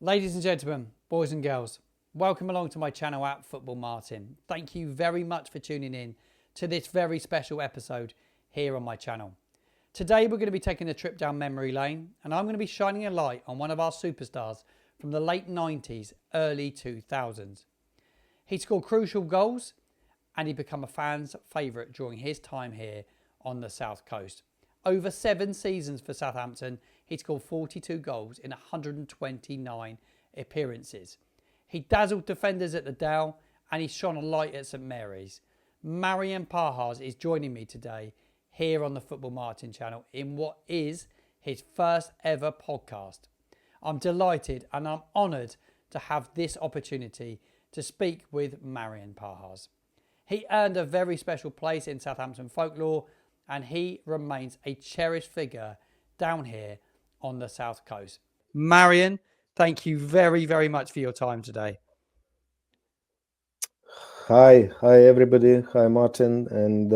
Ladies and gentlemen, boys and girls, welcome along to my channel at FootballMartin. Thank you very much for tuning in to this very special episode here on my channel. Today we're going to be taking a trip down memory lane and I'm going to be shining a light on one of our superstars from the late 90s, early 2000s. He scored crucial goals and he became a fan's favourite during his time here on the South Coast. Over 7 seasons for Southampton, he scored 42 goals in 129 appearances. He dazzled defenders at the Dell and he shone a light at St Mary's. Marian Pahars is joining me today here on the FootballMartin channel in what is his first ever podcast. I'm delighted and I'm honoured to have this opportunity to speak with Marian Pahars. He earned a very special place in Southampton folklore and he remains a cherished figure down here on the South Coast. Marian, thank you very, very much for your time today. Hi everybody. Hi Martin. And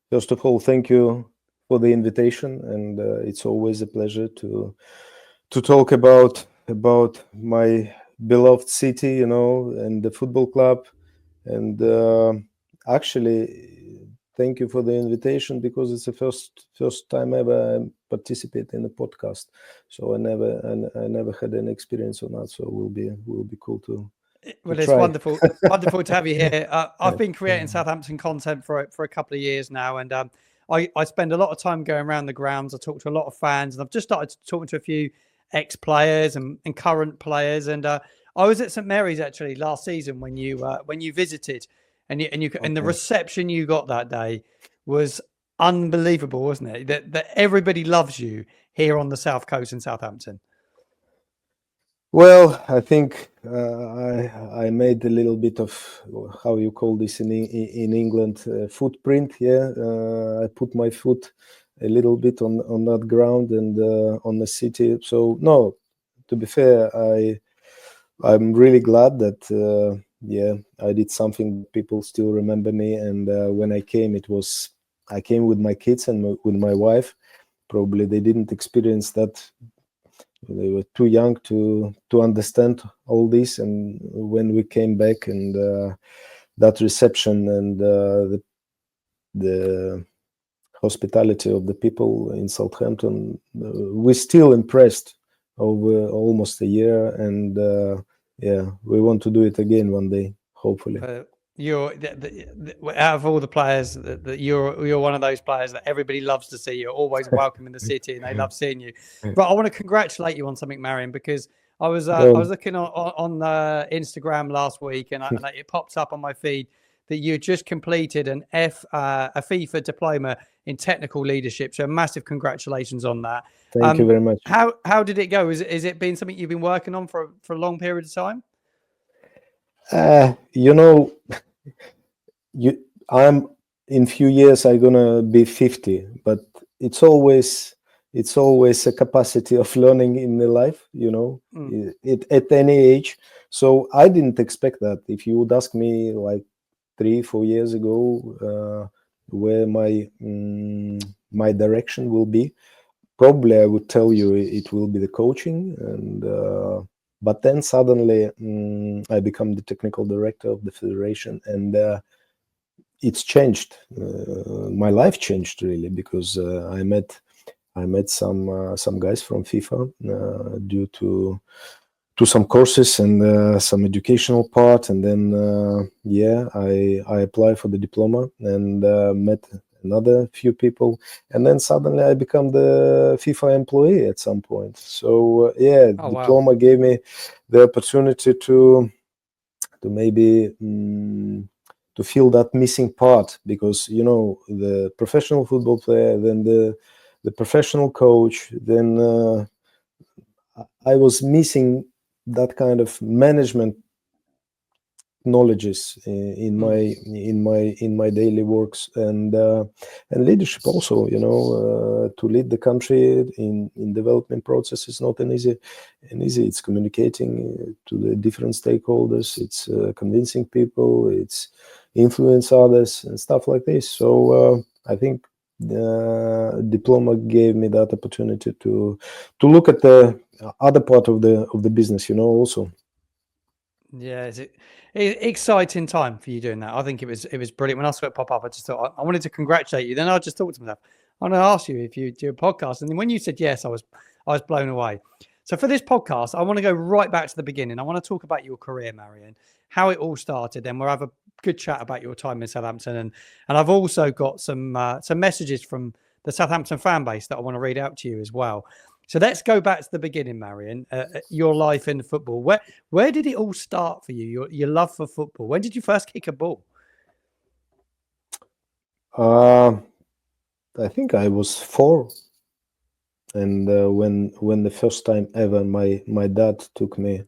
first of all, thank you for the invitation. And it's always a pleasure to talk about my beloved city, and the football club. And actually, thank you for the invitation because it's the first time ever I participate in a podcast. So I never had any experience on that. So it will be cool to. Well, it's wonderful to have you here. I've been creating Southampton content for a couple of years now, and I spend a lot of time going around the grounds. I talk to a lot of fans, and I've just started talking to a few ex-players and current players. And I was at St Mary's actually last season when you visited. And the reception you got that day was unbelievable, wasn't it? That everybody loves you here on the South Coast in Southampton. Well, I think I made a little bit of how you call this in England footprint. Yeah, I put my foot a little bit on that ground and on the city. So no, to be fair, I'm really glad that. I did something people still remember me. And when I came, I came with my kids and with my wife. Probably they didn't experience that. They were too young to understand all this. And when we came back and that reception and the hospitality of the people in Southampton, we're still impressed over almost a year. And we want to do it again one day, hopefully. You're out of all the players that you're one of those players that everybody loves to see. You're always welcome in the city, and they love seeing you. But I want to congratulate you on something, Marian, because I was looking on Instagram last week, and it popped up on my feed that you just completed a FIFA Diploma in technical leadership. So massive congratulations on that. Thank you very much. How did it go? Is it been something you've been working on for a long period of time? I'm in few years I'm gonna be 50, but it's always a capacity of learning in the life, at any age. So I didn't expect that. If you would ask me like 3-4 years ago where my direction will be, probably I would tell you it will be the coaching. And but then suddenly I become the technical director of the federation, and it's changed. My life changed really because I met some guys from FIFA due to some courses and some educational part, and then I applied for the diploma and met another few people, and then suddenly I become the FIFA employee at some point. So diploma gave me the opportunity to maybe to feel that missing part, because the professional football player, then the professional coach, then I was missing that kind of management knowledges in my daily works, and leadership also. To lead the country in development process is not an easy. It's communicating to the different stakeholders, it's convincing people, it's influence others and stuff like this. So I think diploma gave me that opportunity to look at the other part of the business, also. Yeah, exciting time for you doing that. I think it was brilliant. When I saw it pop up, I just thought I wanted to congratulate you. Then I just thought to myself, I'm going to ask you if you do a podcast. And then when you said yes, I was blown away. So for this podcast, I want to go right back to the beginning. I want to talk about your career, Marian, how it all started. Then we'll have a good chat about your time in Southampton, and I've also got some messages from the Southampton fan base that I want to read out to you as well. So let's go back to the beginning, Marian. Your life in football. Where did it all start for you? Your love for football. When did you first kick a ball? I think I was 4, and when the first time ever my dad took me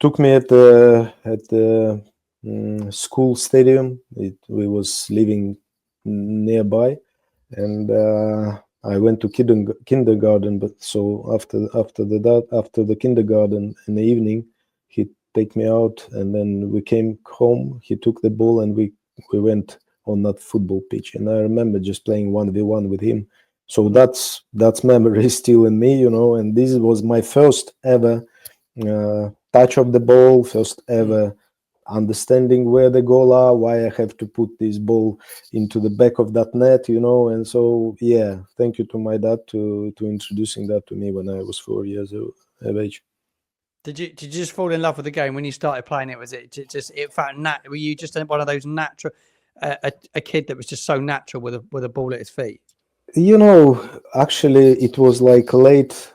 at the school stadium. We was living nearby, and I went to kindergarten. But so after the kindergarten in the evening, he take me out, and then we came home. He took the ball, and we went on that football pitch. And I remember just playing 1v1 with him. So that's memory still in me, And this was my first ever touch of the ball, first ever understanding where the goal are, why I have to put this ball into the back of that net, And so, yeah, thank you to my dad to introducing that to me when I was 4 years of age. Did you just fall in love with the game when you started playing it? Was it just it felt were you just one of those natural a kid that was just so natural with a ball at his feet? Actually, it was like late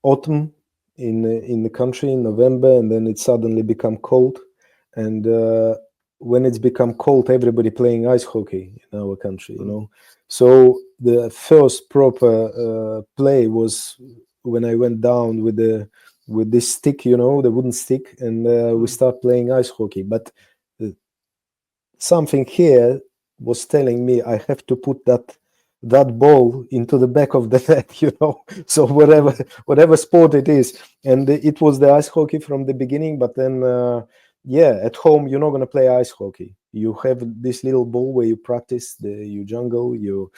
autumn in the country in November, and then it suddenly become cold. And when it's become cold, everybody playing ice hockey in our country, So the first proper play was when I went down with this stick, the wooden stick, and we start playing ice hockey. But something here was telling me I have to put that ball into the back of the net, So whatever sport it is, and it was the ice hockey from the beginning. But then, at home you're not gonna play ice hockey. You have this little ball where you practice. You jungle. You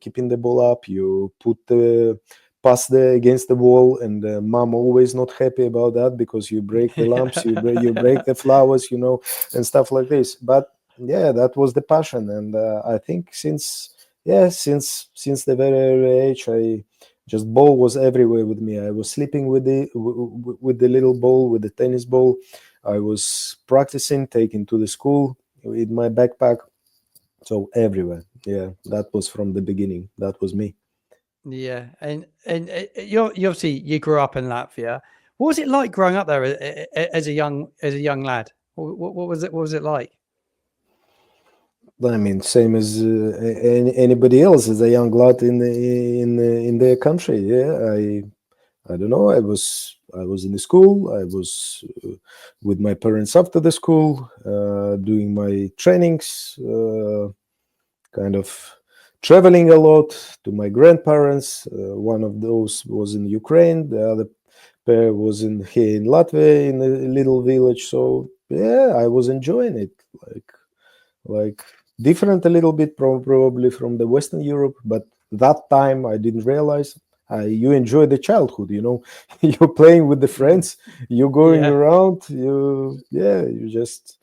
keeping the ball up. You put the pass against the wall, and mom always not happy about that because you break the lamps, you break the flowers, and stuff like this. But yeah, that was the passion, and I think since the very early age, I just ball was everywhere with me. I was sleeping with the little ball, with the tennis ball. I was practicing, taking to the school with my backpack. So everywhere, yeah, that was from the beginning. That was me. Yeah, and you obviously you grew up in Latvia. What was it like growing up there as a young lad? What was it? What was it like? I mean, same as anybody else, as a young lad in their country. Yeah, I don't know. I was in the school. I was with my parents after the school, doing my trainings, kind of traveling a lot to my grandparents. One of those was in Ukraine. The other pair was here in Latvia, in a little village. So yeah, I was enjoying it, like different a little bit probably from the Western Europe, but that time I didn't realize. You enjoy the childhood, you're playing with the friends, you're going around, you just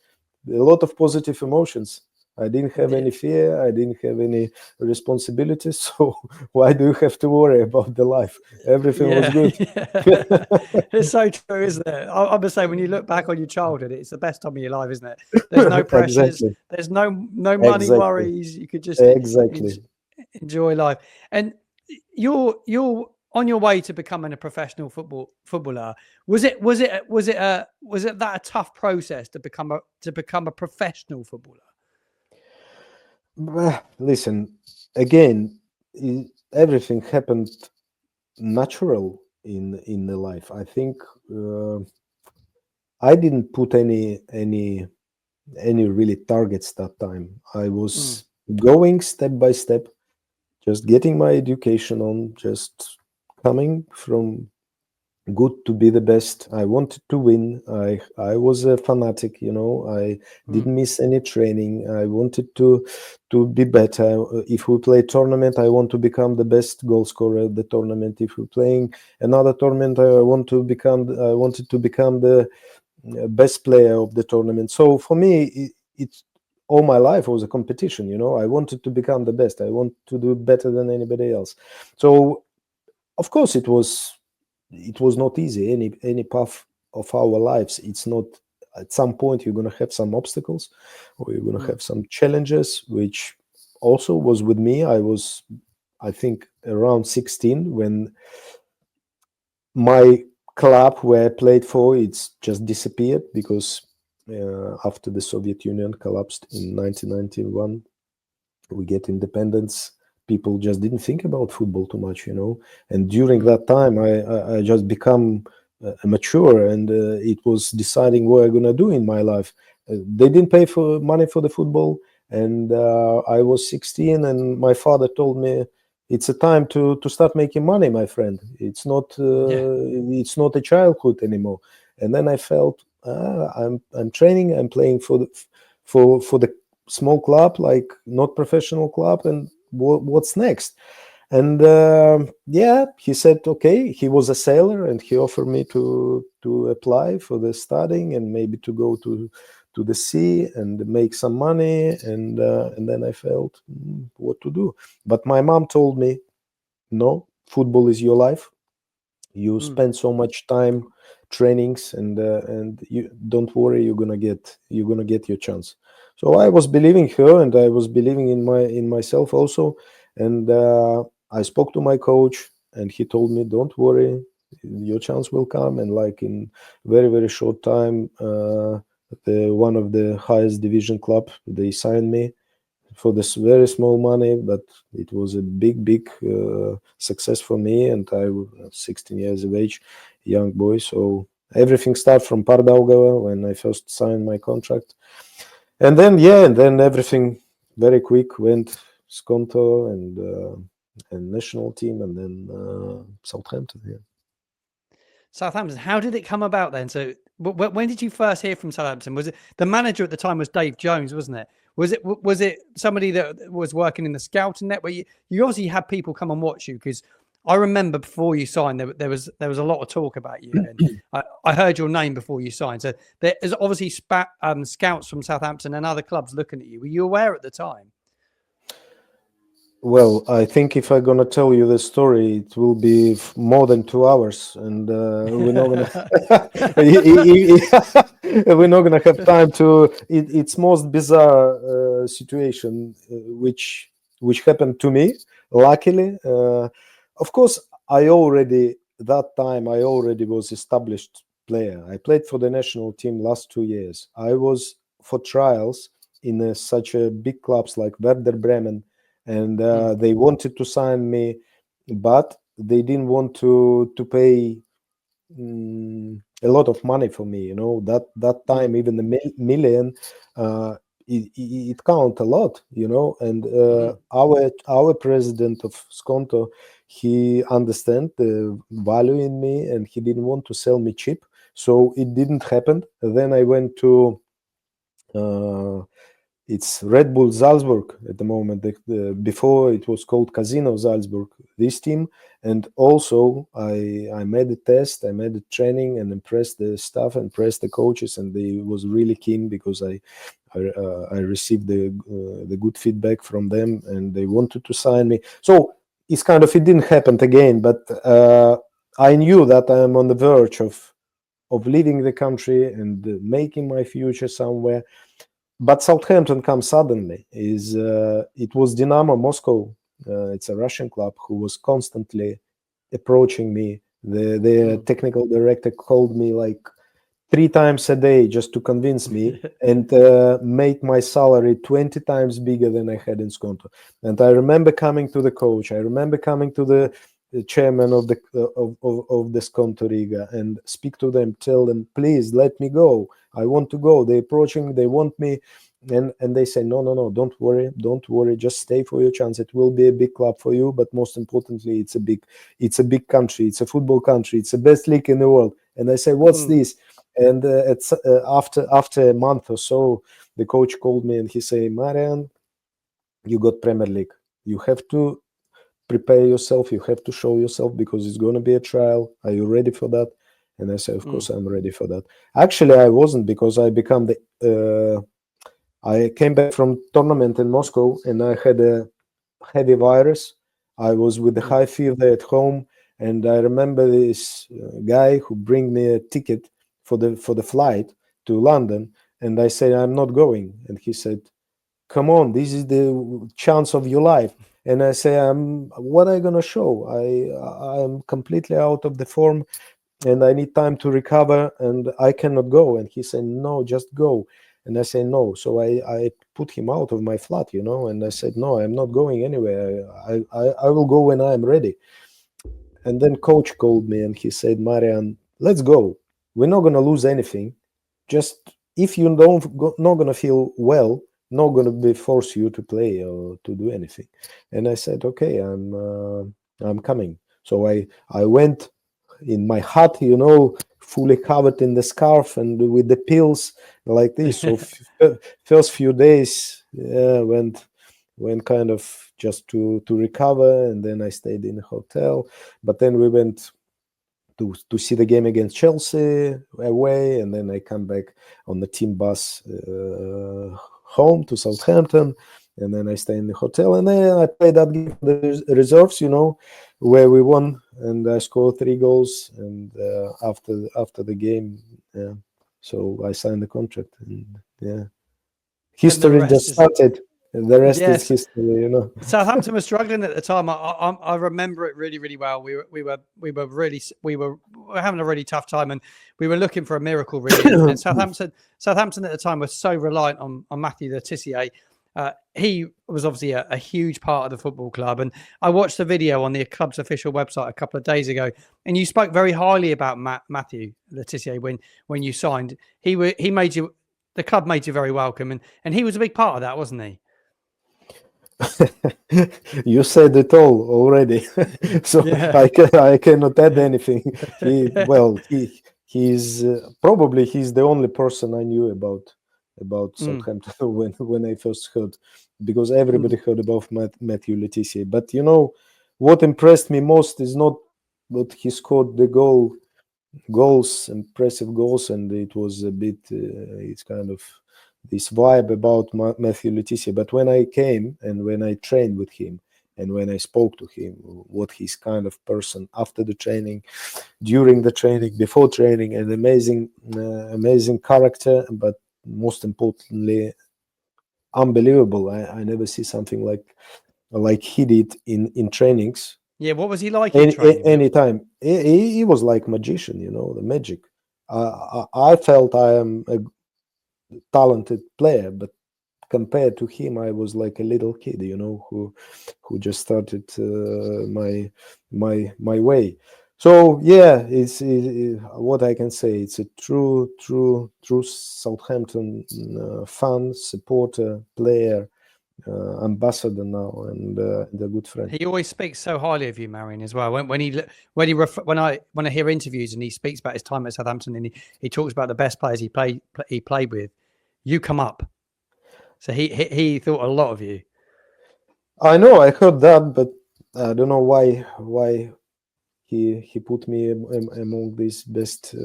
a lot of positive emotions. I didn't have any fear, I didn't have any responsibilities, so why do you have to worry about the life? Everything was good. It's so true, isn't it? I'm gonna say when you look back on your childhood, it's the best time of your life, isn't it? There's no pressures, Exactly. there's no money worries. You could just enjoy life. And you're on your way to becoming a professional footballer. Was it that a tough process to become a professional footballer? Listen, again, everything happened natural in the life. I think I didn't put any really targets that time. I was going step by step, just getting my education on, just coming from good to be the best. I wanted to win. I was a fanatic, I Mm. didn't miss any training. I wanted to be better. If we play tournament, I want to become the best goal scorer at the tournament. If we're playing another tournament, I wanted to become the best player of the tournament. So for me, it's all my life was a competition. I wanted to become the best. I want to do better than anybody else. So of course it was not easy. Any path of our lives, it's not. At some point you're going to have some obstacles, or you're going to Mm. have some challenges, which also was with me. I think around 16 when my club where I played for, it's just disappeared because after the Soviet Union collapsed in 1991, we get independence. People just didn't think about football too much. And during Mm. that time, I just become mature, and it was deciding what I'm gonna do in my life. They didn't pay for money for the football, and I was 16, and my father told me, "It's a time to start making money, my friend. Yeah. It's not a childhood anymore." And then I felt, I'm training, I'm playing for the small club, like not professional club, and what's next? And yeah, he said okay. He was a sailor, and he offered me to apply for the studying and maybe to go to the sea and make some money. And then I felt what to do. But my mom told me, no, football is your life. You Mm. spend so much time trainings, and you don't worry, you're gonna get your chance. So I was believing her, and I was believing in myself also. And I spoke to my coach, and he told me, don't worry, your chance will come. And like in very very short time, the one of the highest division club, they signed me for this very small money, but it was a big success for me. And I was 16 years of age, young boy. So everything started from Pardaugava when I first signed my contract, and then everything very quick went Skonto and national team, and then Southampton. Yeah. Southampton. How did it come about then? So, when did you first hear from Southampton? Was it the manager at the time was Dave Jones, wasn't it? Was it somebody that was working in the scouting net? Where you obviously had people come and watch you, because I remember before you signed, there was a lot of talk about you, and I heard your name before you signed. So there is obviously scouts from Southampton and other clubs looking at you. Were you aware at the time? Well, I think if I'm gonna tell you the story, it will be more than 2 hours, and we're not gonna we're not gonna have time to. It's most bizarre situation which happened to me. Luckily, of course, I already was established player. I played for the national team last 2 years. I was for trials in such a big clubs like Werder Bremen, and Mm. they wanted to sign me, but they didn't want to pay a lot of money for me. That Mm. time, even the million, uh, it count a lot. And Mm. our president of Skonto, he understand the value in me, and he didn't want to sell me cheap, so it didn't happen. Then I went to uh, it's Red Bull Salzburg at the moment. Before it was called Casino Salzburg, this team. And also I made a test, I made a training, and impressed the staff, impressed the coaches, and they was really keen because I received the good feedback from them, and they wanted to sign me. So it didn't happen again, but I knew that I am on the verge of leaving the country and making my future somewhere. But Southampton comes suddenly. It was Dynamo Moscow. It's a Russian club who was constantly approaching me. The Mm. technical director called me like 3 times a day just to convince me, and made my salary 20 times bigger than I had in Skonto. And I remember coming to the coach. I remember coming to the chairman of the Skonto Riga and speak to them, tell them, please let me go. I want to go. They're approaching. They want me. and they say, no, don't worry, just stay for your chance. It will be a big club for you, but most importantly, it's a big country. It's a football country. It's the best league in the world. And I say, what's this? And after a month or so, the coach called me and he said, Marian, you got Premier League. You have to prepare yourself. You have to show yourself because it's going to be a trial. Are you ready for that? And I said, of course, I'm ready for that. Actually, I wasn't, because I came back from tournament in Moscow and I had a heavy virus. I was with the high fever at home, and I remember this guy who bring me a ticket for the flight to London, and I said, I'm not going. And he said, come on, this is the chance of your life. And I say, what am I gonna show? I'm completely out of the form and I need time to recover and I cannot go. And he said, no, just go. And I say, no. So I put him out of my flat, and I said, no, I'm not going anywhere. I will go when I'm ready. And then coach called me and he said, Marian, let's go. We're not going to lose anything. Just if you not going to feel well, not going to be force you to play or to do anything. And I said, okay, I'm coming. So I went in my hut, fully covered in the scarf and with the pills like this. So first few days went kind of just to recover, and then I stayed in a hotel. But then we went to see the game against Chelsea away, and then I come back on the team bus home to Southampton, and then I stay in the hotel, and then I played that game for the reserves, where we won, and I scored 3 goals. And after the game, so I signed the contract, and history just started. And the rest is history, Southampton was struggling at the time. I remember it really, really well. We were having a really tough time, and we were looking for a miracle, really. And Southampton at the time was so reliant on Matthew Le Tissier. He was obviously a huge part of the football club, and I watched the video on the club's official website a couple of days ago, and you spoke very highly about Matthew Le Tissier when you signed. He made you. The club made you very welcome, and he was a big part of that, wasn't he? You said it all already, so yeah. I cannot add anything. He's probably the only person I knew about Southampton when I first heard, because everybody heard about Matthew Le Tissier. But what impressed me most is not that he scored the goals, impressive goals, and it was a bit it's kind of this vibe about Matthew Le Tissier. But when I came and when I trained with him and when I spoke to him, what he's kind of person after the training, during the training, before training, an amazing character, but most importantly, unbelievable. I never see something like he did in trainings. Yeah, what was he like in training? Anytime. He was like magician, the magic. I felt I am a talented player, but compared to him, I was like a little kid, who just started my way. So yeah, it's what I can say. It's a true Southampton fan, supporter, player, ambassador now, and a good friend. He always speaks so highly of you, Marian, as well. When I hear interviews and he speaks about his time at Southampton and he talks about the best players he played with, you come up. So he thought a lot of you. I know, I heard that, but I don't know why he put me among these best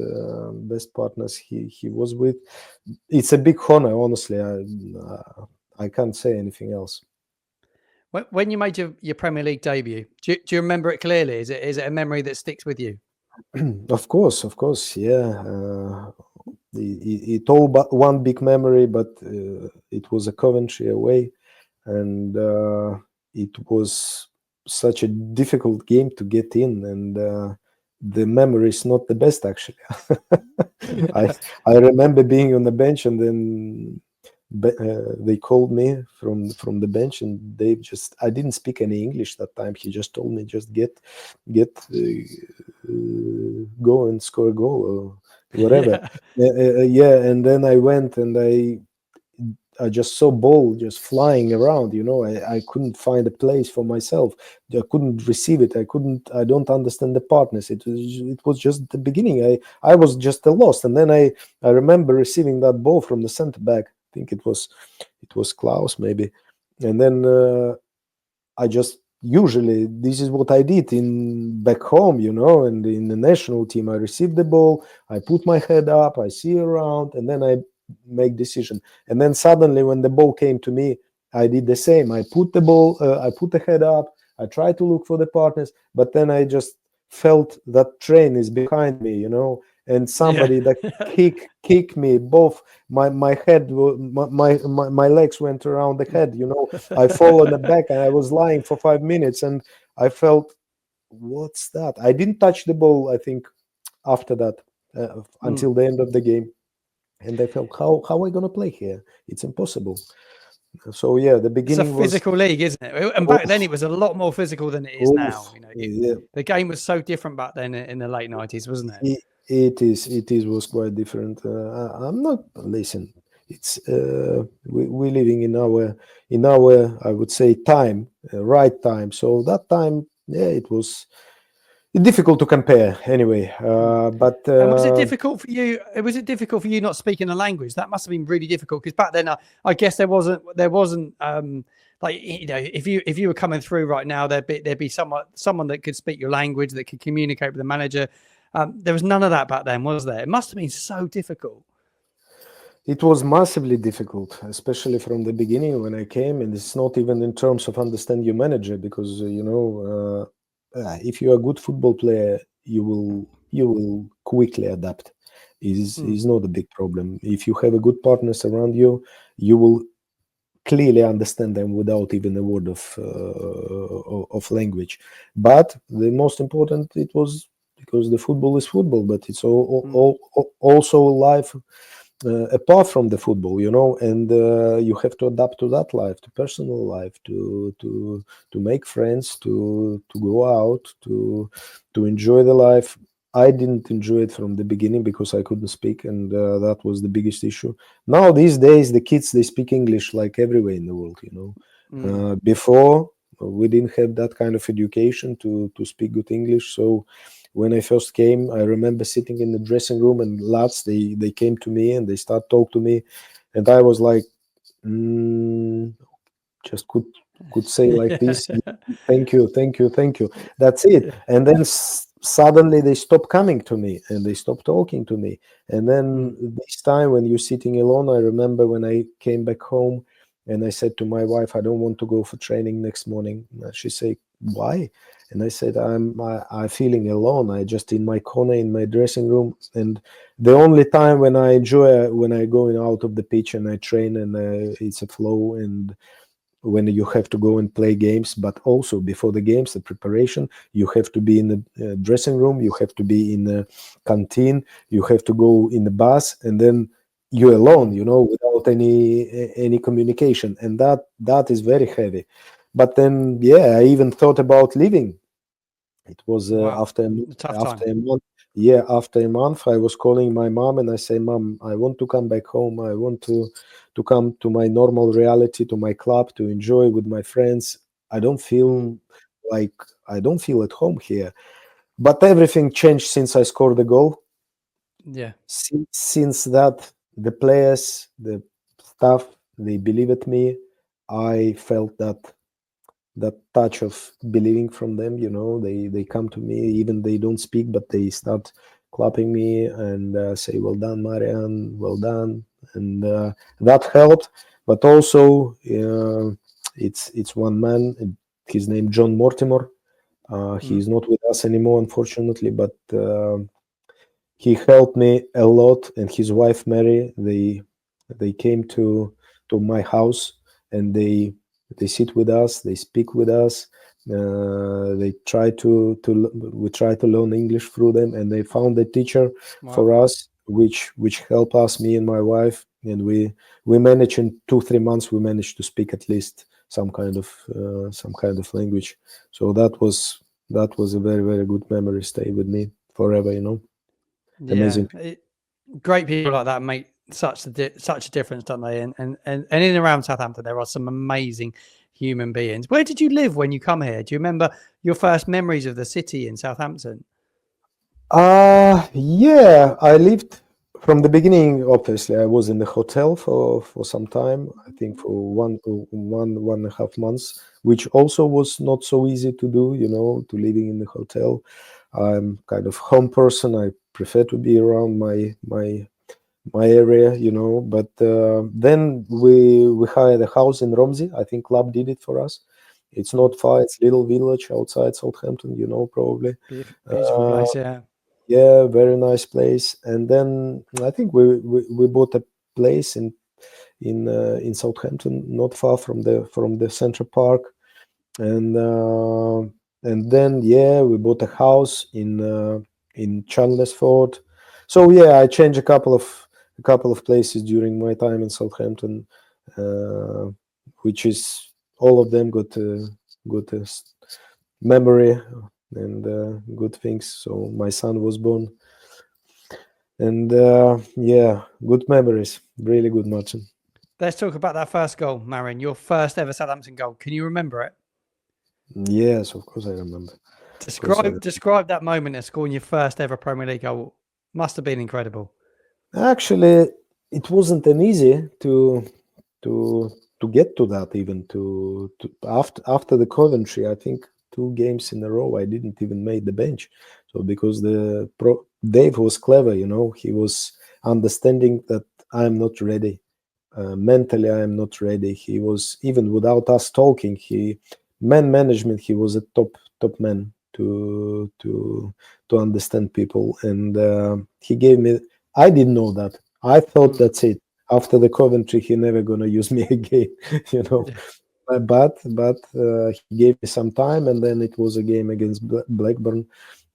partners he was with. It's a big honor, honestly. I can't say anything else. When you made your Premier League debut, do you remember it clearly? Is it a memory that sticks with you? Of course, yeah. It all but one big memory, but it was a Coventry away, and it was such a difficult game to get in, and the memory is not the best, actually. I remember being on the bench, and then they called me from the bench, and I didn't speak any English that time. He just told me, just get go and score a goal or whatever. Yeah. And then I went and I just saw ball just flying around. I couldn't find a place for myself. I couldn't receive it. I don't understand the partners. It was just the beginning. I was just lost. And then I remember receiving that ball from the center back. I think it was Klaus maybe. And then I just usually this is what I did in back home, and in the national team. I received the ball, I put my head up, I see around, and then I make decision. And then suddenly, when the ball came to me, I did the same. I put the head up. I tried to look for the partners, but then I just felt that train is behind me, and somebody that kick me both. My head, my legs went around the head. I fall on the back, and I was lying for 5 minutes, and I felt, what's that? I didn't touch the ball, I think, after that until the end of the game. And I felt, how am I going to play here? It's impossible. So yeah, the beginning it's a physical league, isn't it? And back then it was a lot more physical than it is now. The game was so different back then in the late 90s, wasn't it? It was quite different. I'm not listen. It's we're living in our I would say time, right time. So that time, yeah, it was difficult to compare anyway. But and was it difficult for you? Was it difficult for you not speaking the language? That must have been really difficult because back then, I guess there wasn't like, if you were coming through right now, there'd be someone that could speak your language, that could communicate with the manager. There was none of that back then, was there? It must have been so difficult. It was massively difficult, especially from the beginning when I came, and it's not even in terms of understand your manager, because if you're a good football player, you will quickly adapt. Is not a big problem. If you have a good partners around you, you will clearly understand them without even a word of language. But the most important, it was because the football is football, but it's also life apart from the football, and you have to adapt to that life, to personal life, to make friends, to go out, to enjoy the life. I didn't enjoy it from the beginning because I couldn't speak, and that was the biggest issue. Now these days, the kids, they speak English like everywhere in the world. Before, we didn't have that kind of education to speak good English. So when I first came, I remember sitting in the dressing room, and lads, they came to me and they start talk to me, and I was like, just could say like this, thank you. That's it. And then suddenly they stop coming to me and they stop talking to me. And then this time when you're sitting alone, I remember when I came back home and I said to my wife, I don't want to go for training next morning. She said, why? And I said, I'm feeling alone. I just in my corner in my dressing room, and the only time when I enjoy when I going out of the pitch and I train, and it's a flow, and when you have to go and play games, but also before the games, the preparation, you have to be in the dressing room, you have to be in the canteen, you have to go in the bus, and then you're alone, without any communication, and that is very heavy. But then, yeah, I even thought about leaving. It was after a month. Yeah, after a month, I was calling my mom and I say, Mom, I want to come back home. I want to come to my normal reality, to my club, to enjoy with my friends. I don't feel at home here. But everything changed since I scored the goal. Yeah. Since that, the players, the staff, they believe at me. I felt that touch of believing from them, they come to me, even they don't speak, but they start clapping me and say, well done, Marian, well done. And that helped. But also it's one man, his name John Mortimer. He's not with us anymore, unfortunately, but he helped me a lot. And his wife Mary, they came to my house, and they sit with us, they speak with us, we try to learn English through them, and they found a teacher for us, which helped us, me and my wife, and we managed in 2-3 months, we managed to speak at least some kind of language. So that was a very, very good memory, stay with me forever. Yeah. Amazing. Great people like that make such a difference, don't they? And in and around Southampton, there are some amazing human beings. Where did you live when you come here? Do you remember your first memories of the city in Southampton? Yeah, I lived from the beginning. Obviously, I was in the hotel for some time. I think for one and a half months, which also was not so easy to do. To living in the hotel. I'm kind of home person. I prefer to be around my area. But then we hired a house in Romsey. I think club did it for us. It's not far. It's a little village outside Southampton. Probably. Beautiful Uh, place, yeah. yeah, very nice place. And then I think we bought a place in Southampton, not far from the Central Park. And then yeah, we bought a house in Chandlersford. So yeah, I changed a couple of places during my time in Southampton, uh, which is all of them got good memory and good things. So my son was born, and yeah, good memories, really good, Martin. Let's talk about that first goal, Marian. Your first ever Southampton goal. Can you remember it? Yes, of course I remember. Of course Describe that moment of scoring your first ever Premier League goal. Must have been incredible. Actually, it wasn't an easy to to get to that, even to after the Coventry. I think 2 games in a row I didn't even make the bench. So because Dave was clever, he was understanding that I'm not ready. Mentally, I am not ready. He was, even without us talking, man management, he was a top man to understand people, and he gave me. I didn't know that. I thought that's it. After the Coventry, he never gonna use me again, you know. But he gave me some time, and then it was a game against Blackburn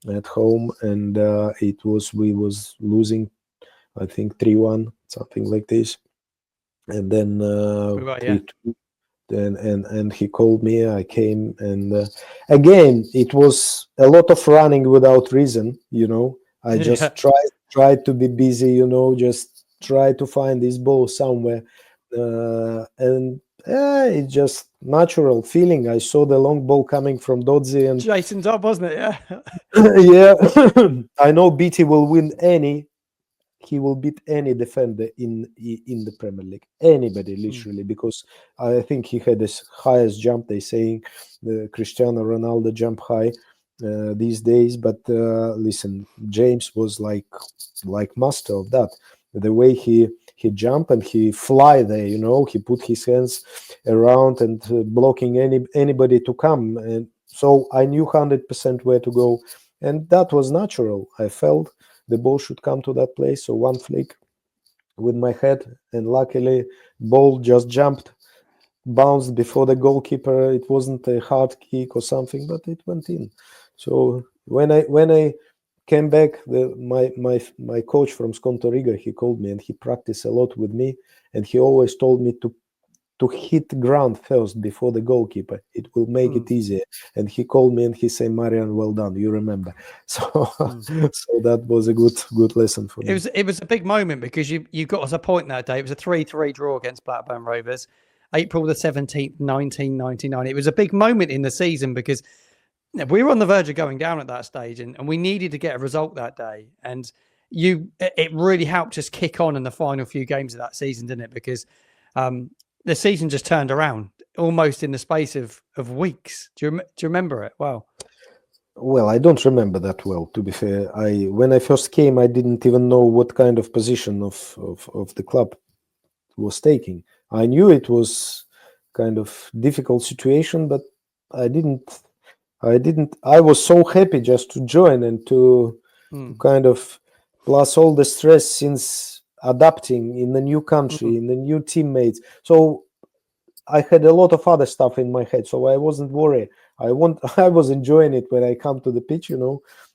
at home, and we was losing, I think 3-1, something like this, and then Yeah. and he called me. I came, and again it was a lot of running without reason. I just tried to be busy. Just try to find this ball somewhere, and it's just natural feeling. I saw the long ball coming from Dodzi, and Jason's up, wasn't it? Yeah. yeah, I know BT will win any. He will beat any defender in the Premier League, anybody literally, because I think he had this highest jump. They saying the Cristiano Ronaldo jump high these days, but listen, James was like master of that. The way he jump and he fly there, he put his hands around and blocking anybody to come, and so I knew 100% where to go, and that was natural. I felt the ball should come to that place. So one flick with my head, and luckily ball just jumped, bounced before the goalkeeper. It wasn't a hard kick or something, but it went in. So when I came back, my coach from Skonto Riga, he called me, and he practiced a lot with me, and he always told me to hit ground first before the goalkeeper. It will make it easier. And he called me and he said, "Marian, well done. You remember." So so that was a good lesson for me. It was a big moment because you got us a point that day. It was a 3-3 draw against Blackburn Rovers, April the 17th, 1999. It was a big moment in the season because we were on the verge of going down at that stage, and we needed to get a result that day. And it really helped us kick on in the final few games of that season, didn't it? Because the season just turned around almost in the space of weeks. Do you remember it? Wow. Well, I don't remember that well, to be fair. When I first came, I didn't even know what kind of position of the club was taking. I knew it was kind of difficult situation, but I was so happy just to join and to kind of, plus all the stress since adapting in the new country, in the new teammates. So I had a lot of other stuff in my head, so I wasn't worried. I was enjoying it when I come to the pitch,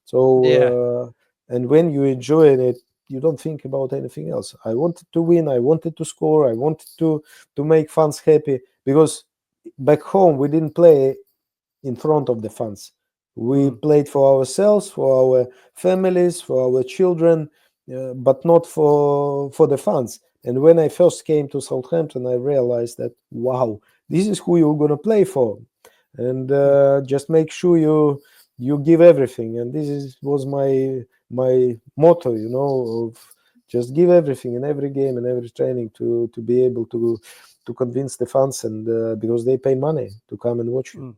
So and when you enjoy it, you don't think about anything else. I wanted to win. I wanted to score. I wanted to make fans happy, because back home we didn't play in front of the fans. We played for ourselves, for our families, for our children, but not for the fans. And when I first came to Southampton, I realized that, wow, this is who you're gonna play for, and just make sure you give everything. And was my motto, of just give everything in every game and every training to be able to convince the fans, and because they pay money to come and watch you.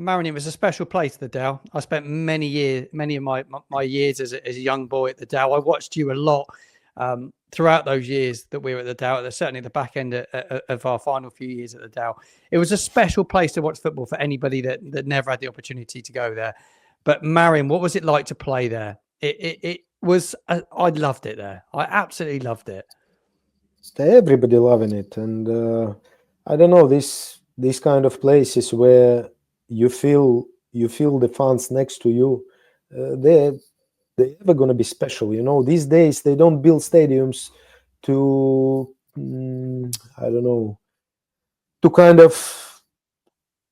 Marian, it was a special place, the Dow. I spent many of my years as a young boy at the Dow. I watched you a lot throughout those years that we were at the Dow. Certainly the back end of our final few years at the Dow. It was a special place to watch football for anybody that never had the opportunity to go there. But Marian, what was it like to play there? It was. I loved it there. I absolutely loved it. Everybody loving it, and I don't know, these kind of places where you feel the fans next to you, they're ever going to be special. These days they don't build stadiums to I don't know, to kind of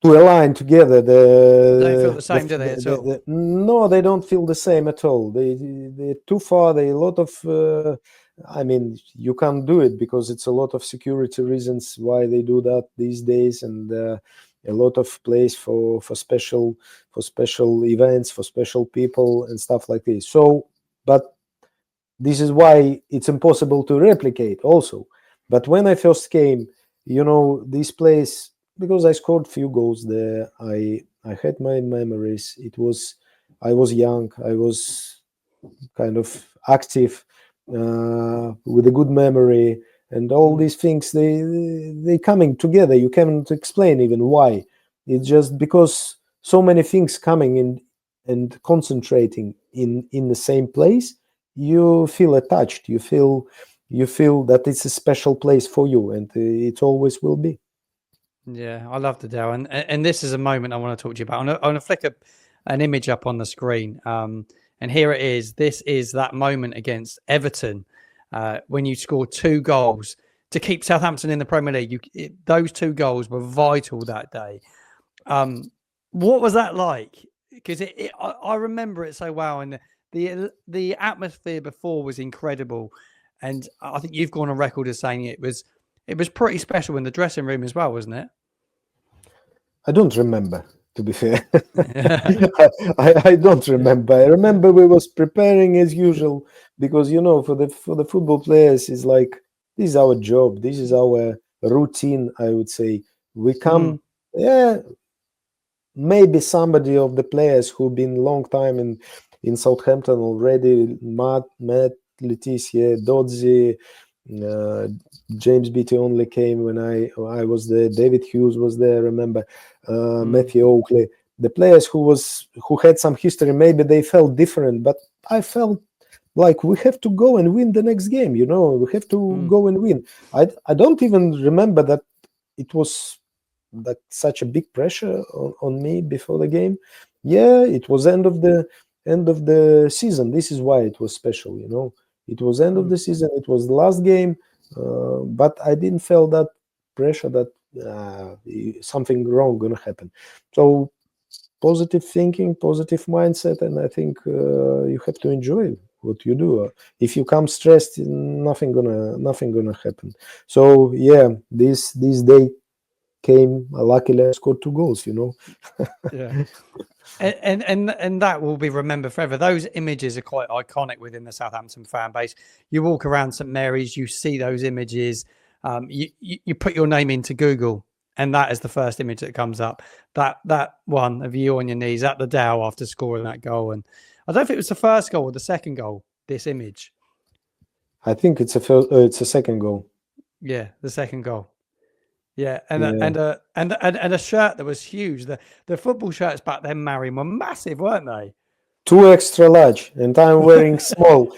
to align together They don't feel the same, do they, at all? no, they don't feel the same at all. They're too far. They a lot of I mean, you can't do it because it's a lot of security reasons why they do that these days, and a lot of place for special events, for special people and stuff like this. So, but this is why it's impossible to replicate also. But when I first came, this place, because I scored few goals there, I had my memories. I was young, I was kind of active, with a good memory, and all these things, they coming together. You can't explain even why. It's just because so many things coming in and concentrating in the same place, you feel attached. You feel that it's a special place for you, and it always will be. Yeah, I love the Dow, and this is a moment I want to talk to you about. I want to flick an image up on the screen, and here it is. This is that moment against Everton when you scored 2 goals to keep Southampton in the Premier League. Those 2 goals were vital that day. What was that like? Because I remember it so well, and the atmosphere before was incredible, and I think you've gone on record as saying it was pretty special in the dressing room as well, wasn't it? I don't remember, to be fair. I don't remember. I remember we was preparing as usual, because for the football players, is like, this is our job, this is our routine, I would say. We come, yeah, maybe somebody of the players who've been long time in Southampton already, Matt, Leticia, Dodzi, James Beattie only came when I was there. David Hughes was there. Remember, Matthew Oakley. The players who had some history, maybe they felt different, but I felt like we have to go and win the next game. We have to go and win. I don't even remember that it was like such a big pressure on me before the game. Yeah, it was end of the season. This is why it was special. It was end of the season. It was the last game, but I didn't feel that pressure that something wrong gonna happen. So positive thinking, positive mindset, and I think you have to enjoy what you do. If you come stressed, nothing gonna happen. So yeah, this day came. Luckily, I scored 2 goals. Yeah. And that will be remembered forever. Those images are quite iconic within the Southampton fan base. You walk around St Mary's, you see those images. You put your name into Google, and that is the first image that comes up. That one of you on your knees at the Dow after scoring that goal. And I don't know if it was the first goal or the second goal. This image. I think it's a second goal. Yeah, the second goal. Yeah, and a shirt that was huge. The football shirts back then, Marian, were massive, weren't they? 2 extra large, and I'm wearing small.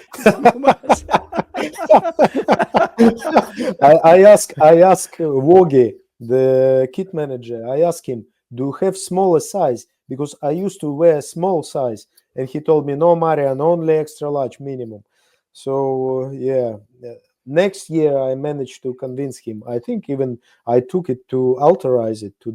I ask Wogi, the kit manager. I asked him, "Do you have smaller size?" Because I used to wear small size, and he told me, "No, Marian, only extra large minimum." So yeah. Next year, I managed to convince him. I think even I took it to authorize it to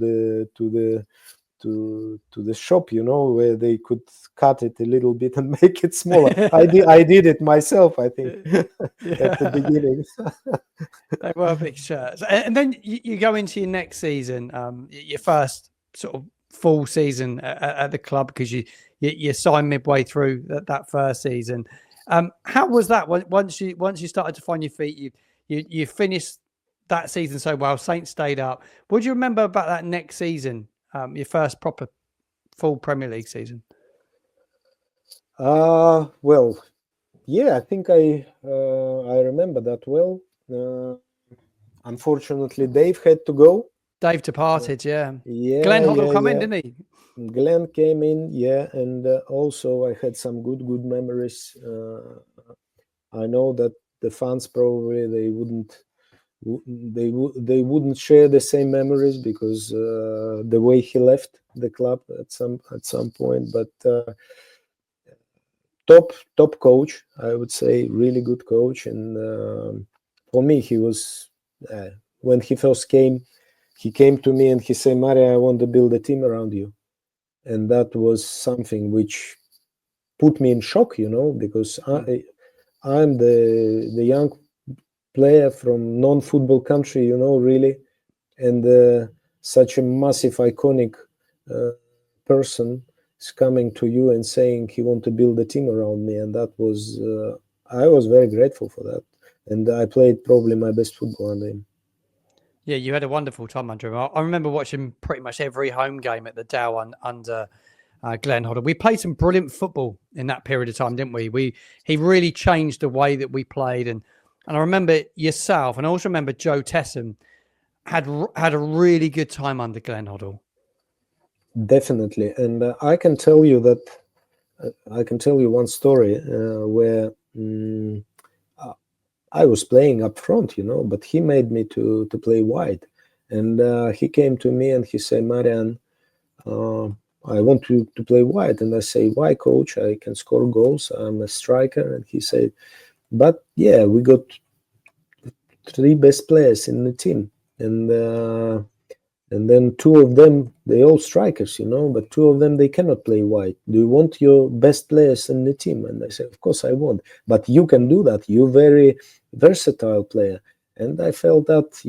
to the shop, where they could cut it a little bit and make it smaller. I did it myself, I think, at the beginning. They were big shirts. And then you go into your next season, your first sort of full season at the club, because you signed midway through that first season. How was that once you started to find your feet? You finished that season so well. Saints stayed up. What do you remember about that next season? Your first proper full Premier League season. Well, yeah, I think I remember that well. Unfortunately, Dave had to go. Dave departed, yeah. Yeah. Glenn Hoddle come in, didn't he? Glenn came in, yeah, and also I had some good memories. I know that the fans probably they wouldn't share the same memories because the way he left the club at some point, but top coach, I would say, really good coach. And for me, he was when he first came, he came to me and he said, "Maria, I want to build a team around you," and that was something which put me in shock, because I'm the young player from non-football country, really, and such a massive, iconic person is coming to you and saying he want to build a team around me, and that was I was very grateful for that, and I played probably my best football under him. Yeah, you had a wonderful time under him. I remember watching pretty much every home game at the Dow under Glenn Hoddle. We played some brilliant football in that period of time, didn't we? He really changed the way that we played, and I remember yourself, and I also remember Joe Tesson had a really good time under Glenn Hoddle. Definitely, and I can tell you one story where I was playing up front, but he made me to play wide, and he came to me and he said, "Marian, I want to play wide," and I say, "Why, coach? I can score goals. I'm a striker." And he said, "But yeah, we got 3 best players in the team, and then 2 of them, they all strikers, but 2 of them, they cannot play wide. Do you want your best players in the team?" And I said, "Of course I want, but you can do that. You're very versatile player." And I felt that,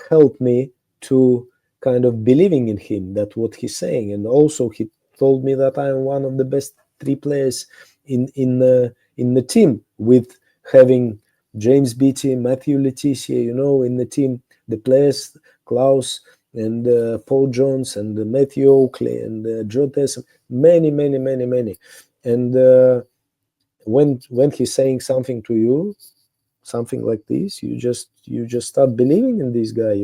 helped me to kind of believing in him, that what he's saying. And also he told me that I am one of the best 3 players in the team, with having James Beattie, Matthew Letizia, in the team, the players, Klaus and Paul Jones and Matthew Oakley and Joe Tesson, many. And when he's saying something to you, something like this, you just start believing in this guy,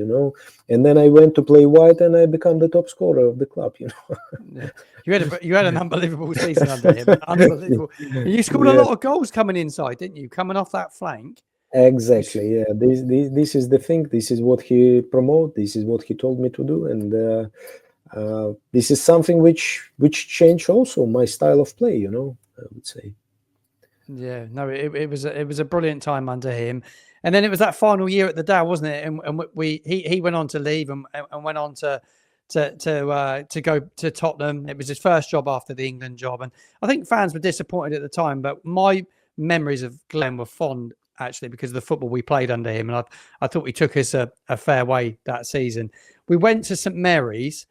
And then I went to play wide and I become the top scorer of the club, Yeah. You had an unbelievable season under him. Unbelievable. You scored a lot of goals coming inside, didn't you? Coming off that flank. Exactly. Yeah. This is the thing. This is what he promote. This is what he told me to do, and this is something which changed also my style of play. I would say. Yeah. No, it was a brilliant time under him, and then it was that final year at the Dow, wasn't it? And he went on to leave and went on to go to Tottenham. It was his first job after the England job, and I think fans were disappointed at the time. But my memories of Glenn were fond, actually, because of the football we played under him, and I thought we took us a fair way that season. We went to St Mary's.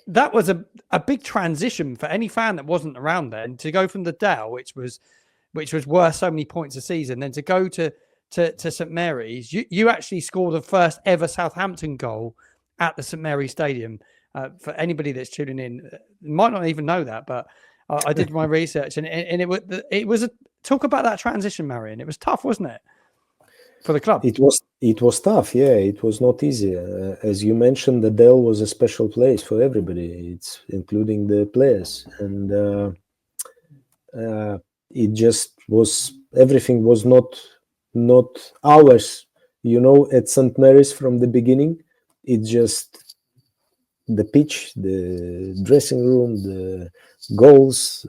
That was a big transition for any fan that wasn't around then, to go from the Dow, which was worth so many points a season, then to go to St Mary's. You actually scored the first ever Southampton goal at the St Mary's Stadium. For anybody that's tuning in, might not even know that, but I did my research, and it was talk about that transition, Marian. It was tough, wasn't it, for the club? It was tough. Yeah, it was not easy. As you mentioned, the Dell was a special place for everybody. It's including the players, and it just was, everything was not ours. At St Mary's from the beginning. It just the pitch, the dressing room, the goals,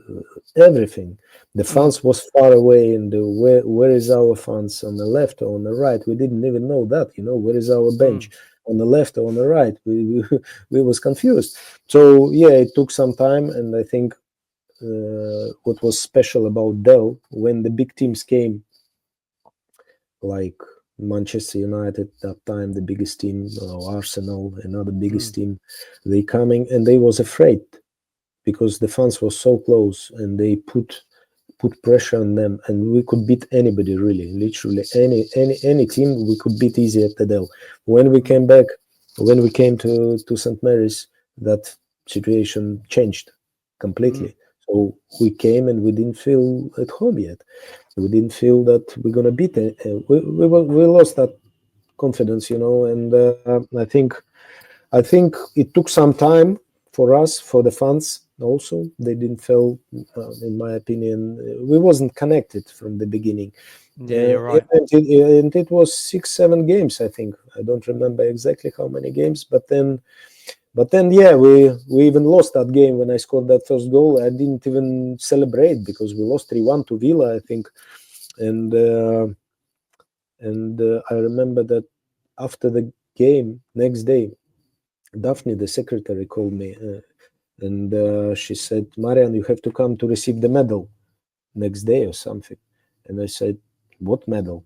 everything. The fans was far away, and where is our fans, on the left or on the right? We didn't even know that. Where is our bench? on the left or on the right. We was confused. So yeah, it took some time, and I think what was special about Dell, when the big teams came, like Manchester United that time, the biggest team, or Arsenal, another biggest team, they coming and they was afraid because the fans were so close, and they put pressure on them, and we could beat anybody, really, literally any team we could beat easy at the Dell. When we came back, when we came to St. Mary's, that situation changed completely. So we came and we didn't feel at home yet. We didn't feel that we're gonna beat it. We lost that confidence, and I think it took some time for us, for the fans also. They didn't feel, in my opinion, we wasn't connected from the beginning. Yeah, you're right. And it was 6-7 games, I think. I don't remember exactly how many games, but then, yeah, we even lost that game. When I scored that first goal, I didn't even celebrate because we lost 3-1 to Villa, I think. And I remember that after the game, next day, Daphne, the secretary, called me, and she said, "Marian, you have to come to receive the medal next day or something." And I said, "What medal?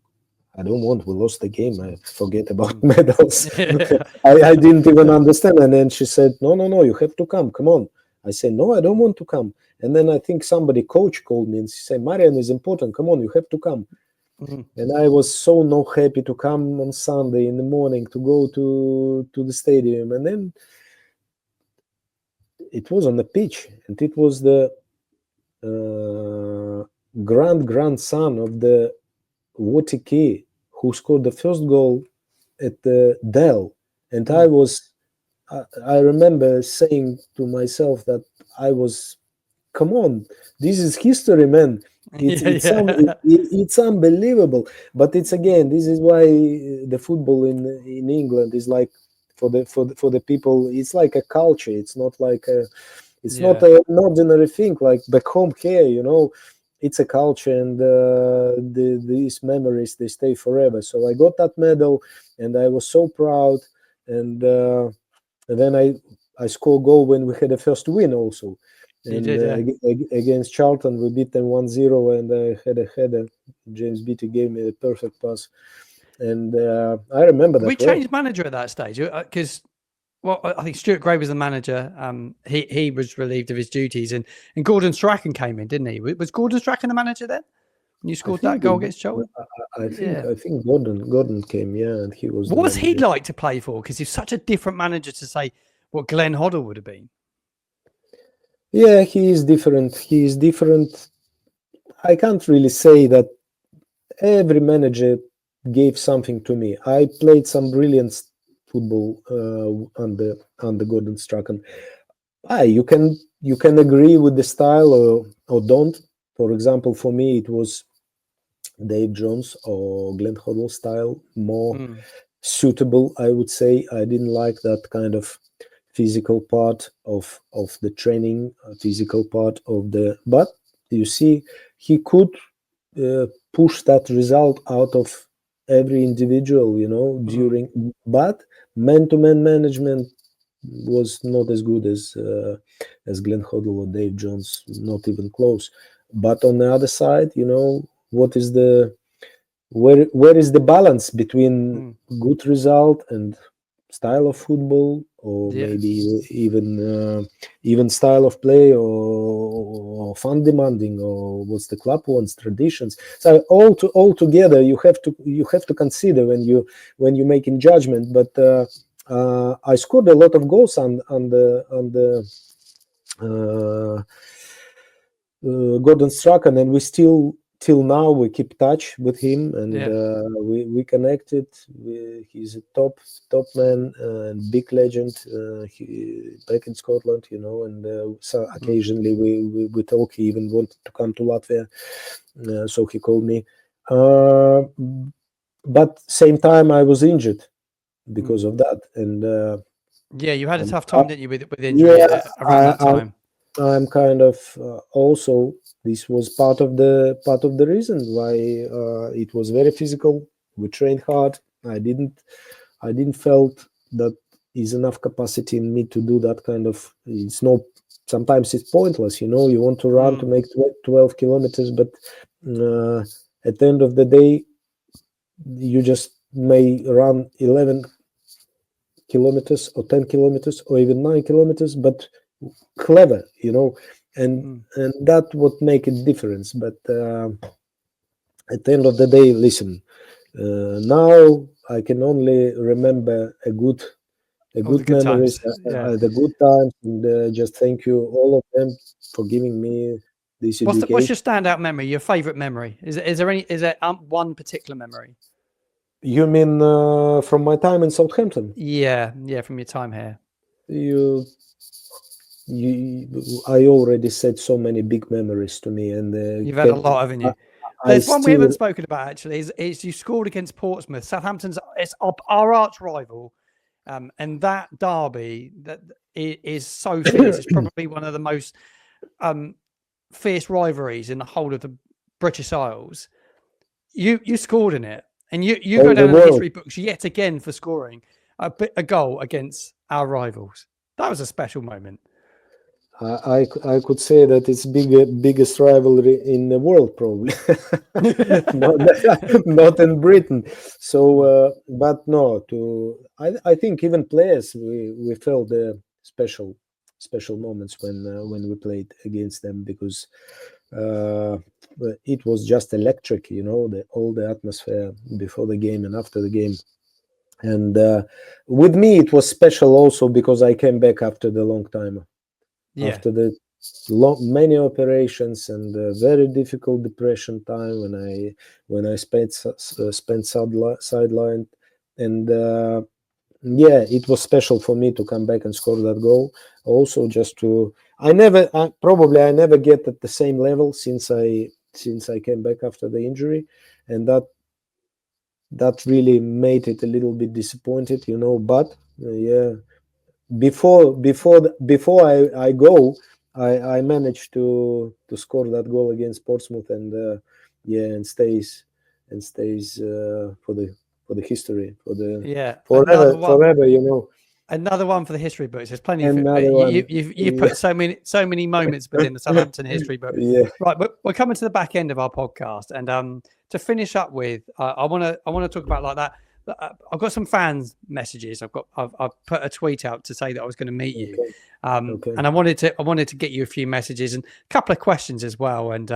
I don't want. We lost the game. I forget about medals." I didn't even understand. And then she said, No, you have to come. Come on." I said, "No, I don't want to come." And then I think coach called me and she said, "Marian is important. Come on, you have to come." And I was so not happy to come on Sunday in the morning to go to the stadium. And then it was on the pitch, and it was the grandson of the Wotiki who scored the first goal at the Dell. And I remember saying to myself that come on, this is history, man. It's unbelievable. But it's, again, this is why the football in England is like, for the people, it's like a culture. It's not like not an ordinary thing like back home here. It's a culture, and these memories, they stay forever. So I got that medal, and I was so proud. And then I scored a goal when we had a first win also. And against Charlton, we beat them 1-0, and I had a header. James Beattie gave me the perfect pass. And I remember that. We changed manager at that stage because, I think Stuart Gray was the manager. He was relieved of his duties, and Gordon Strachan came in, didn't he? Was Gordon Strachan the manager then when you scored that goal against Charlton? I think Gordon came, and he was. What was he like to play for? Because he's such a different manager to, say, what Glenn Hoddle would have been. Yeah, he is different. I can't really say that every manager gave something to me. I played some brilliant football under Gordon Strachan. You can agree with the style or don't. For example, for me, it was Dave Jones or Glenn Hoddle style more suitable, I would say. I didn't like that kind of physical part of the training, physical part of the. But you see, he could push that result out of every individual, during. But man-to-man management was not as good as Glenn Hoddle or Dave Jones, not even close. But on the other side, what is where is the balance between good result and style of football, or maybe even style of play, or fun demanding, or what's the club wants, traditions. So all together you have to consider when you making judgment. But I scored a lot of goals on the Gordon Strachan, and we still till now we keep touch with him, and we connected. He's a top man and big legend. He back in Scotland, and so occasionally we talk. He even wanted to come to Latvia, so he called me. But same time I was injured because of that, and you had a tough time, didn't you, with injury around that time? I'm kind of also, this was part of the reason why it was very physical. We trained hard. I didn't felt that is enough capacity in me to do that kind of. It's no. Sometimes it's pointless, you know. You want to run to make 12 kilometers, but at the end of the day, you just may run 11 kilometers or 10 kilometers or even 9 kilometers, but clever, you know, and that would make a difference. But at the end of the day, listen, now I can only remember a good memories, the good times, and just thank you all of them for giving me this education. What's your standout memory? Your favorite memory? Is there one particular memory? You mean from my time in Southampton? Yeah, from your time here. I already said so many big memories to me, and you've had a lot, haven't you? There's one we haven't spoken about actually. Is you scored against Portsmouth. Southampton's it's our arch rival, and that derby that is so fierce. It's probably one of the most fierce rivalries in the whole of the British Isles. You scored in it, and you go down in the history books yet again for scoring a goal against our rivals. That was a special moment. I could say that it's biggest rivalry in the world, probably, not in Britain. So, but no, I think even players we felt the special moments when we played against them, because it was just electric, you know, all the atmosphere before the game and after the game. And with me, it was special also because I came back after the long time. Yeah. After the many operations and a very difficult depression time when I spent sidelined, and it was special for me to come back and score that goal. Also, just to I never get at the same level since I came back after the injury, and that really made it a little bit disappointed, you know. But Before I go, I managed to score that goal against Portsmouth, and stays for the history, forever, you know. Another one for the history books. There's plenty of it. You've put so many moments within the Southampton history book. Yeah. Right, but we're coming to the back end of our podcast, and to finish up with, I want to talk about like that. I've got some fans' messages. I've put a tweet out to say that I was going to meet you, and I wanted to get you a few messages and a couple of questions as well. And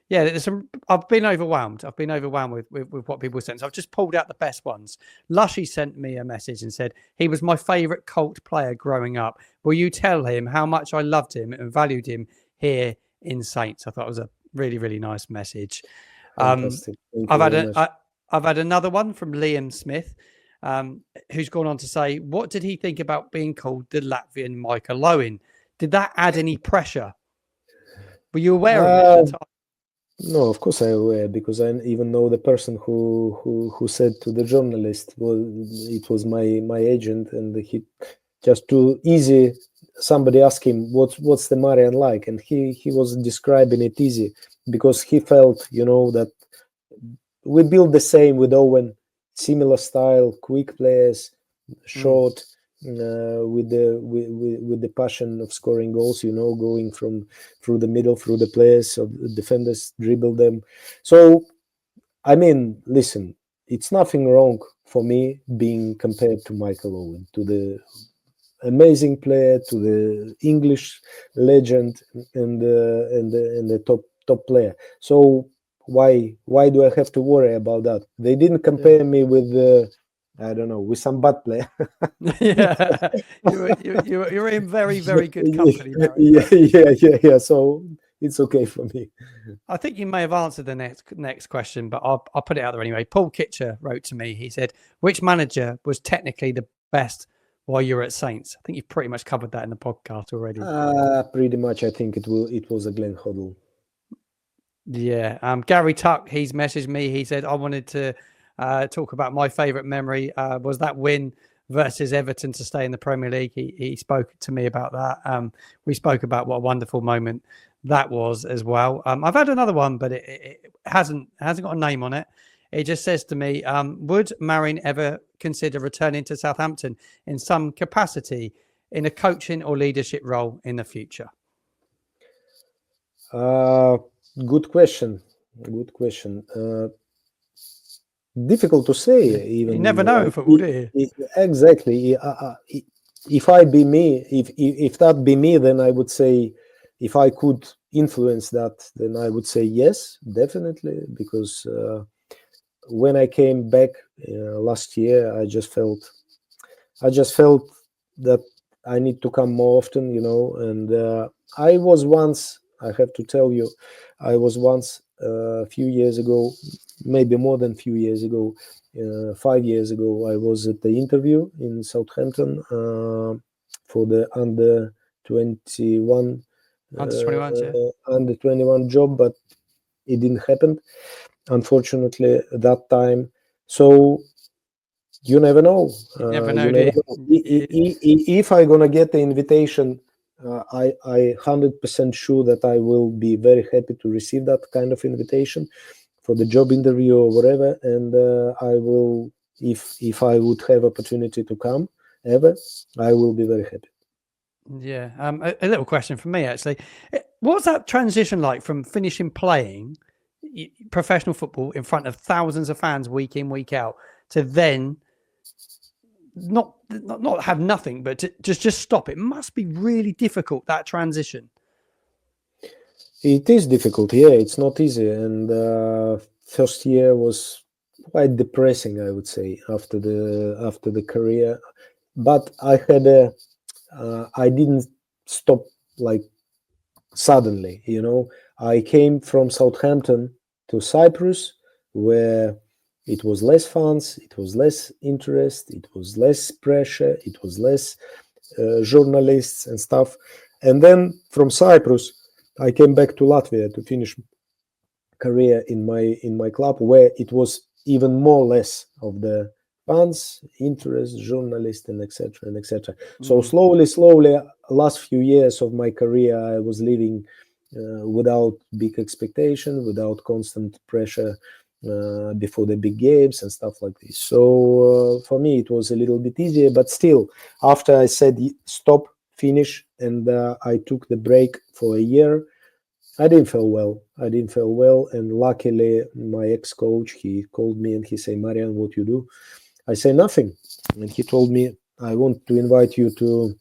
there's some. I've been overwhelmed. With what people sent. So I've just pulled out the best ones. Lushy sent me a message and said he was my favourite cult player growing up. Will you tell him how much I loved him and valued him here in Saints? I thought it was a really, really nice message. I've had another one from Liam Smith, who's gone on to say, what did he think about being called the Latvian Michael Owen? Did that add any pressure? Were you aware of it at the time? No, of course I'm aware, because I even know the person who said to the journalist, it was my agent, and he just too easy. Somebody asked him, what's the Marian like? And he was describing it easy, because he felt, you know, that we build the same with Owen, similar style, quick players, short, with the passion of scoring goals, you know, going through the middle, through the players, of the defenders, dribble them. So, I mean, listen, it's nothing wrong for me being compared to Michael Owen, to the amazing player, to the English legend, and the top player. So why do I have to worry about that? They didn't compare me with I don't know, with some bad player. You're in very, very good company. Yeah. So it's okay for me. I think you may have answered the next question, but I'll put it out there anyway. Paul Kitcher wrote to me. He said, which manager was technically the best while you were at Saints? I think you've pretty much covered that in the podcast already. Pretty much. I think it was a Glenn Hoddle. Yeah. Gary Tuck, he's messaged me. He said, I wanted to talk about my favourite memory was that win versus Everton to stay in the Premier League. He spoke to me about that. We spoke about what a wonderful moment that was as well. I've had another one, but it hasn't got a name on it. It just says to me, would Marian ever consider returning to Southampton in some capacity in a coaching or leadership role in the future? Good question. Good question. Difficult to say. Even you never know in football, do you? Exactly. If I be me, if that be me, then I would say, if I could influence that, then I would say yes, definitely. Because when I came back last year, I just felt that I need to come more often, and I was once, I have to tell you, I was once a few years ago, maybe more than a few years ago, 5 years ago, I was at the interview in Southampton for the under 21 under 21 job, but it didn't happen, unfortunately, that time. So you never know. You never know. If I'm gonna get the invitation, I 100% sure that I will be very happy to receive that kind of invitation for the job interview or whatever. And I will, if I would have opportunity to come ever, I will be very happy. Yeah. A little question for me, actually. What's that transition like from finishing playing professional football in front of thousands of fans week in, week out, to then not have nothing, but to just stop? It must be really difficult, that transition. It is difficult. Yeah, it's not easy. And first year was quite depressing, I would say, after the career. But I had I didn't stop like suddenly. I came from Southampton to Cyprus, where it was less fans, it was less interest, it was less pressure, it was less journalists and stuff. And then from Cyprus, I came back to Latvia to finish career in my club, where it was even more less of the fans, interest, journalists, and etc. and etc. So slowly, last few years of my career, I was living without big expectation, without constant pressure before the big games and stuff like this. So for me, it was a little bit easier. But still, after I said stop, finish, and I took the break for a year, I didn't feel well. And luckily, my ex-coach, he called me and he said, "Marian, what you do?" I say nothing. And he told me, "I want to invite you to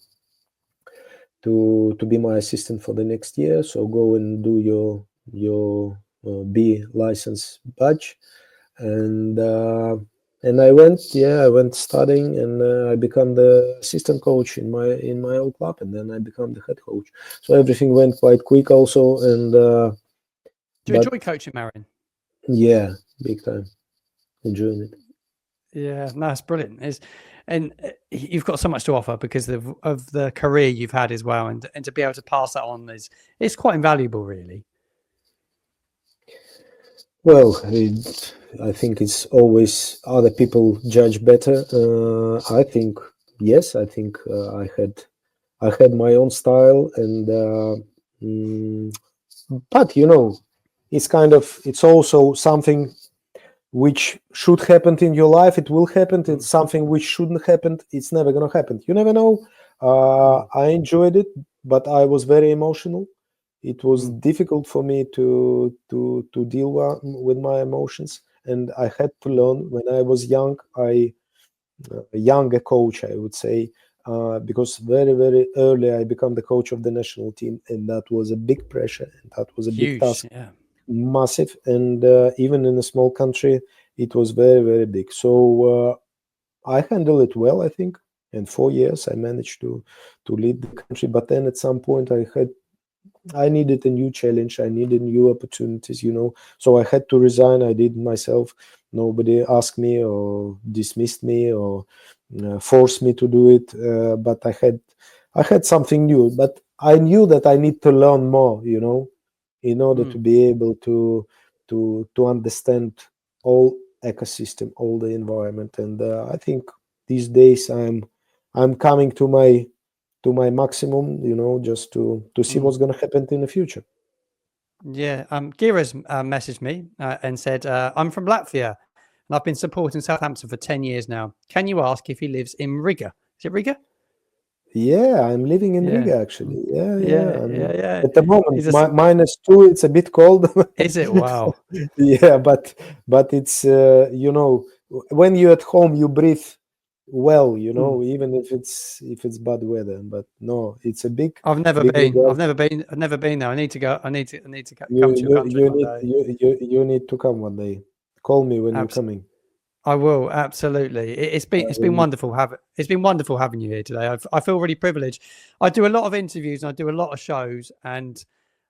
be my assistant for the next year. So go and do your B license badge." And I went studying, and I become the assistant coach in my old club, and then I become the head coach. So everything went quite quick also. And do you enjoy coaching, Marian? Yeah, big time. Enjoying it. Yeah, no, it's brilliant. And you've got so much to offer because of the career you've had as well, and to be able to pass that on it's quite invaluable, really. Well, I think it's always other people judge better. I think yes. I think I had my own style, and but it's also something which should happen in your life. It will happen. It's something which shouldn't happen. It's never gonna happen. You never know. I enjoyed it, but I was very emotional. It was difficult for me to deal with my emotions, and I had to learn when I was young. A younger coach, I would say, because very, very early I became the coach of the national team, and that was a big pressure, and that was a big task, massive, and even in a small country, it was very, very big. So I handled it well, I think. In 4 years, I managed to lead the country, but then at some point, I needed a new challenge. I needed new opportunities, So I had to resign. I did myself. Nobody asked me or dismissed me or forced me to do it. But I had something new. But I knew that I need to learn more, in order to be able to understand all ecosystem, all the environment. And I think these days I'm coming to my maximum, just to see what's going to happen in the future. Yeah. Gira's messaged me and said, "I'm from Latvia. and I've been supporting Southampton for 10 years now. Can you ask if he lives in Riga? Is it Riga? Yeah, I'm living in Yeah. Riga actually. Yeah. Yeah. At the moment, He's a, -2. It's a bit cold. is it? Wow. Yeah, but it's you know, when you're at home, you breathe well, you know, even if it's bad weather. But no, it's a big. I've never big been. result. I've never been there. I need to go. I need to You come to your you country you one need day. you need to come one day. Call me when you're coming. I will, absolutely. It's been wonderful having you here today. I feel really privileged. I do a lot of interviews and I do a lot of shows, and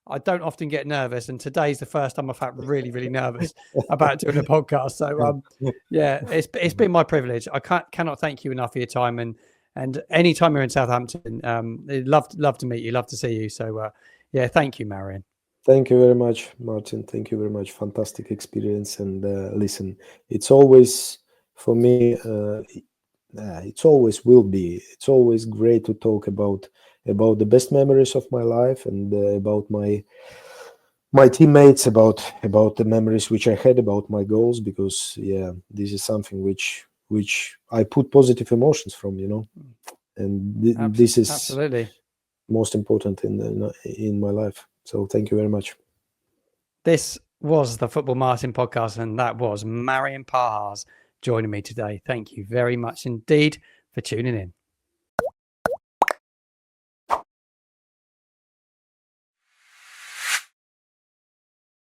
I don't often get nervous. And today's the first time I've felt really, really nervous about doing a podcast. So yeah, it's been my privilege. I cannot thank you enough for your time, and anytime you're in Southampton, love to meet you, love to see you. So yeah, thank you, Marian. Thank you very much, Martin. Thank you very much. Fantastic experience. And listen, it's always for me. It's always will be. It's always great to talk about the best memories of my life and about my teammates, about the memories which I had, about my goals. Because yeah, this is something which I put positive emotions from. You know, and this is absolutely most important in my life. So thank you very much. This was the Football Martin podcast, and that was Marian Pahars joining me today. Thank you very much indeed for tuning in.